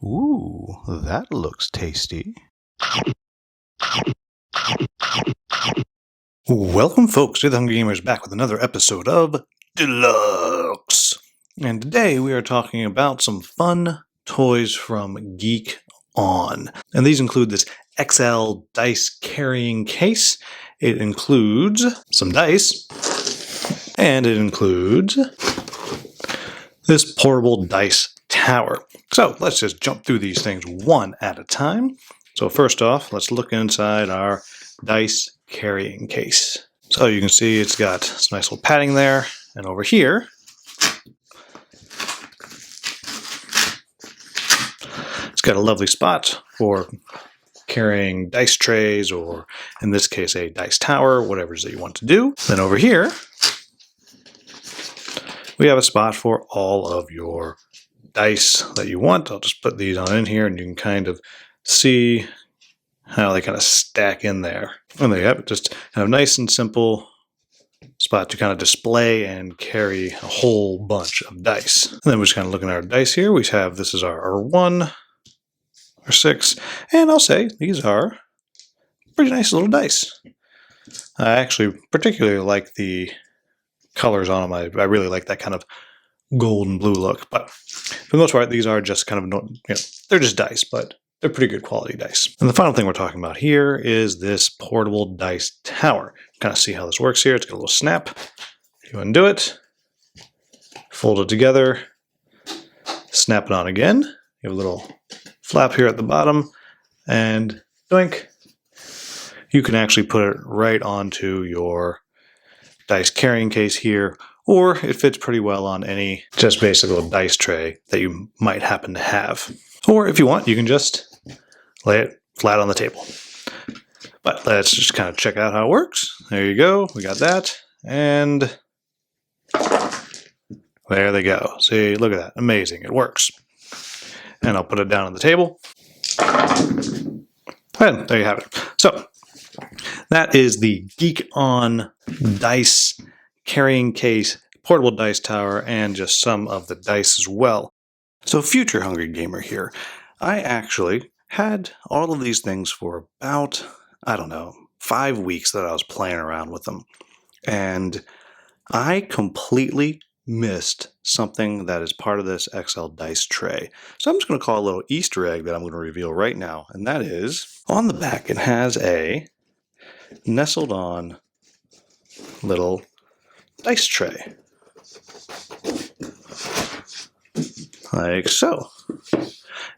Ooh, that looks tasty. Welcome, folks, to the Hungry Gamers back with another episode of Deluxe. And today we are talking about some fun toys from Geek On. And these include this XL Dice carrying case. It includes some dice. And it includes this portable dice tower. So let's just jump through these things one at a time. So first off, let's look inside our dice carrying case. So you can see it's got some nice little padding there. And over here, it's got a lovely spot for carrying dice trays, or in this case, a dice tower, whatever it is that you want to do. Then over here, we have a spot for all of your dice that you want. I'll just put these on in here and you can kind of see how they kind of stack in there. And there you have it, just kind of nice and simple spot to kind of display and carry a whole bunch of dice. And then we're just kind of looking at our dice here. We have, this is our 1, our 6, and I'll say these are pretty nice little dice. I actually particularly like the colors on them. I really like that kind of gold and blue look, but for the most part, these are just kind of, they're just dice, but they're pretty good quality dice. And the final thing we're talking about here is this portable dice tower. Kind of see how this works here. It's got a little snap. You undo it, fold it together, snap it on again. You have a little flap here at the bottom, and doink, you can actually put it right onto your dice carrying case here, or it fits pretty well on any just basic little dice tray that you might happen to have. Or if you want, you can just lay it flat on the table. But let's just kind of check out how it works. There you go. We got that. And there they go. See, look at that. Amazing. It works. And I'll put it down on the table. And there you have it. So that is the Geek On Dice carrying case, portable dice tower, and just some of the dice as well. So future Hungry Gamer here, I actually had all of these things for about, 5 weeks that I was playing around with them. And I completely missed something that is part of this XL Dice tray. So I'm just going to call a little Easter egg that I'm going to reveal right now. And that is, on the back, it has a nestled on little dice tray. Like so.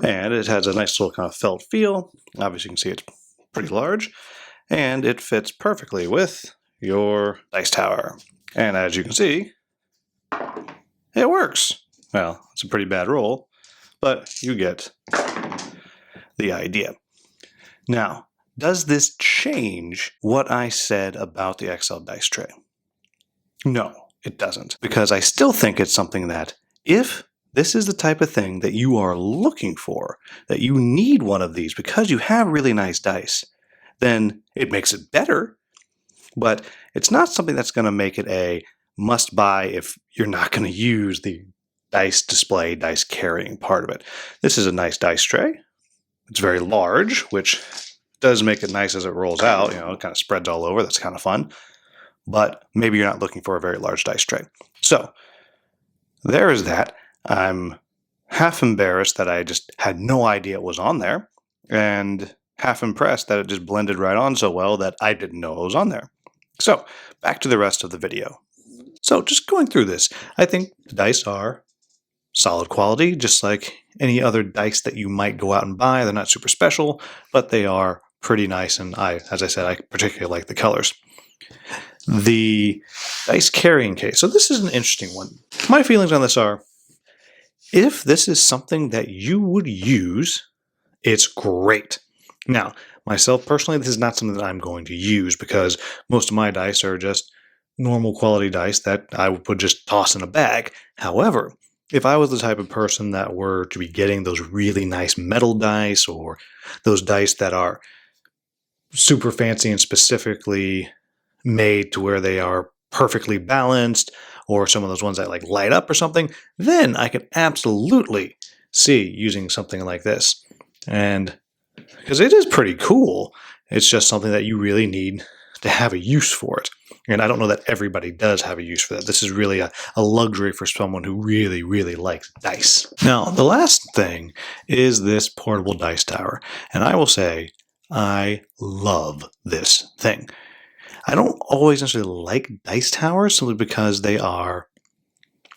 And it has a nice little kind of felt feel. Obviously you can see it's pretty large. And it fits perfectly with your dice tower. And as you can see, it works. Well, it's a pretty bad roll, but you get the idea. Now, does this change what I said about the XL Dice tray? No, it doesn't. Because I still think it's something that, if this is the type of thing that you are looking for, that you need one of these because you have really nice dice, then it makes it better. But it's not something that's going to make it a must-buy if you're not going to use the dice display, dice carrying part of it. This is a nice dice tray. It's very large, which does make it nice as it rolls out. It kind of spreads all over. That's kind of fun. But maybe you're not looking for a very large dice tray. So there is that. I'm half embarrassed that I just had no idea it was on there, and half impressed that it just blended right on so well that I didn't know it was on there. So back to the rest of the video. So just going through this, I think the dice are solid quality, just like any other dice that you might go out and buy. They're not super special, but they are pretty nice, and as I said, I particularly like the colors. The dice carrying case. So this is an interesting one. My feelings on this are, if this is something that you would use, it's great. Now, myself personally, this is not something that I'm going to use because most of my dice are just normal quality dice that I would just toss in a bag. However, if I was the type of person that were to be getting those really nice metal dice, or those dice that are super fancy and specifically made to where they are perfectly balanced, or some of those ones that like light up or something, then I can absolutely see using something like this. And because it is pretty cool, it's just something that you really need to have a use for it. And I don't know that everybody does have a use for that. This is really a luxury for someone who really, really likes dice. Now, the last thing is this portable dice tower. And I will say, I love this thing. I don't always necessarily like dice towers simply because they are,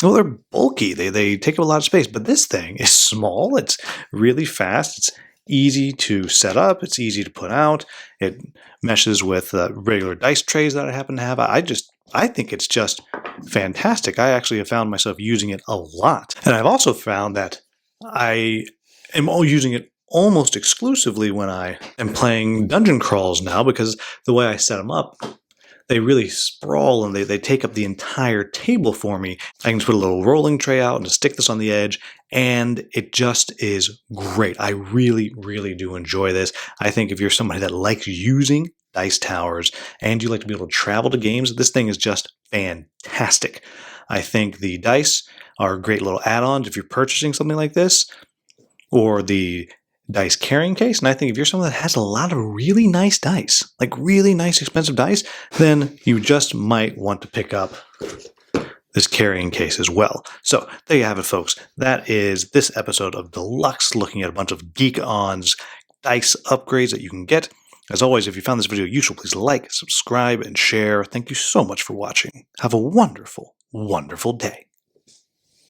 well, they're bulky. They take up a lot of space. But this thing is small. It's really fast. It's easy to set up. It's easy to put out. It meshes with regular dice trays that I happen to have. I think it's just fantastic. I actually have found myself using it a lot. And I've also found that I am using it almost exclusively when I am playing dungeon crawls now, because the way I set them up, they really sprawl and they take up the entire table for me. I can just put a little rolling tray out and just stick this on the edge, and it just is great. I really, really do enjoy this. I think if you're somebody that likes using dice towers and you like to be able to travel to games, this thing is just fantastic. I think the dice are great little add-ons if you're purchasing something like this, or the dice carrying case. And I think if you're someone that has a lot of really nice dice, like really nice expensive dice, then you just might want to pick up this carrying case as well. So there you have it, folks. That is this episode of Deluxe, looking at a bunch of GeekOn's dice upgrades that you can get. As always, if you found this video useful, please like, subscribe, and share. Thank you so much for watching. Have a wonderful, wonderful day.